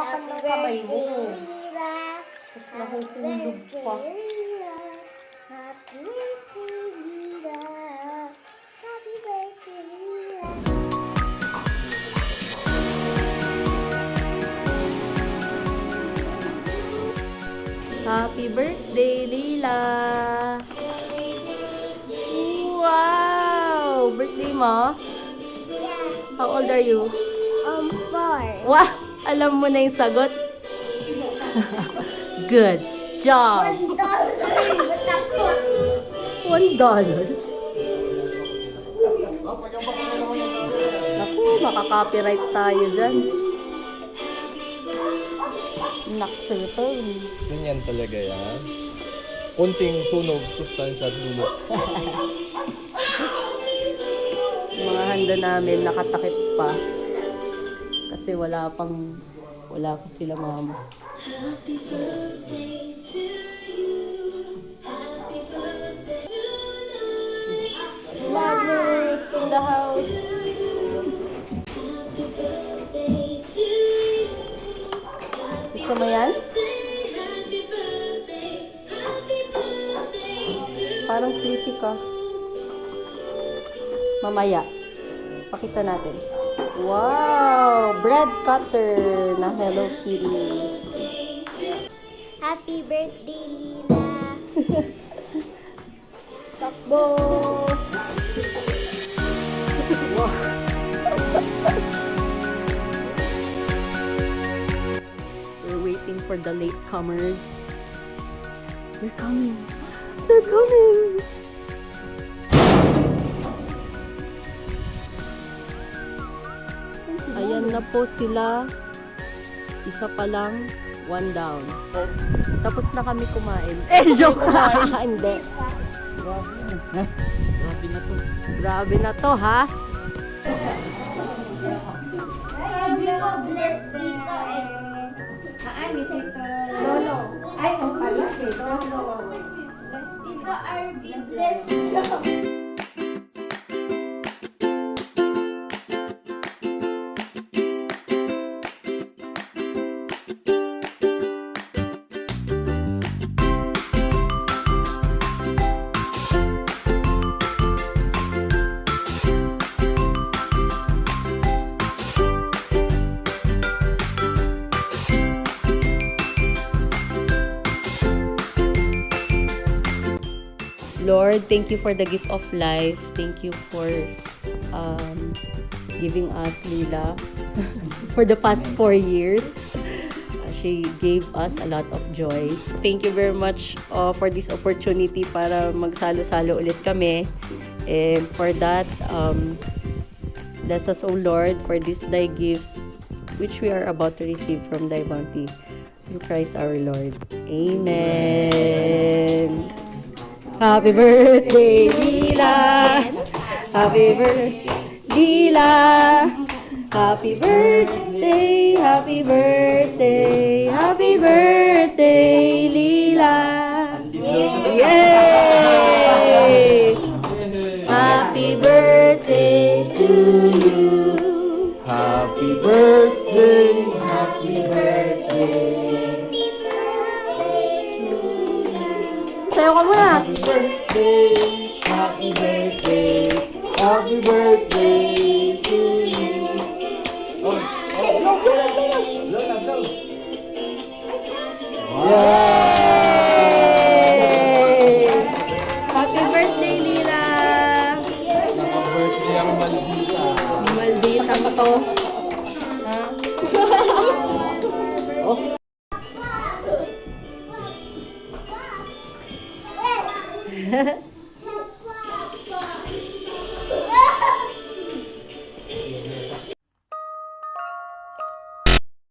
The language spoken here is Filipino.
hawakan ng kamay mo. Tapos nahuhulog pa. Happy birthday, Lila. Happy birthday, Lila. Happy birthday, Lila! Wow! Birthday mo? Yeah. How old are you? 4. Wow! Alam mo na yung sagot? Good job! $1. Ba't ako? $1? Naku, makaka-copyright tayo dyan. Naksulpon. Ganyan talaga yan. Konting sunog, sustansya at dulo. Yung mga handa namin nakatakip pa. Kasi wala pa sila mama. Madness in the house. Gusto mo yan? Parang sleepy ka. Mamaya. Pakita natin. Wow! Bread cutter na Hello Kitty. Happy birthday, Lila. Takbo! Wow! We're waiting for the latecomers. They're coming! They're coming! Ayan na po sila. Isa pa lang, 1 down. Tapos na kami kumain. Joke lang! Hindi. Grabe na to. Grabe na to, ha? Sabi ko, bless Tito X. Ni Tito Lolo. Ay, ang pala, Tito Lolo. Bless Tito RB, bless Tito. Lord, thank you for the gift of life. Thank you for giving us Lila for the past 4 years. She gave us a lot of joy. Thank you very much for this opportunity para magsalo-salo ulit kami. And for that, bless us, O Lord, for these thy gifts which we are about to receive from thy bounty. Through Christ our Lord. Amen. Happy birthday, Lila! Happy birthday, Lila! Happy birthday, happy birthday, happy birthday, Lila! Yay! Happy birthday to you! Happy birthday! Happy birthday! Sayo ka muna! Happy birthday! Happy birthday! Happy birthday to you! Oh, go! Yay! Happy birthday, Lila! Naka-birthday ang Maldita. Maldita mo to.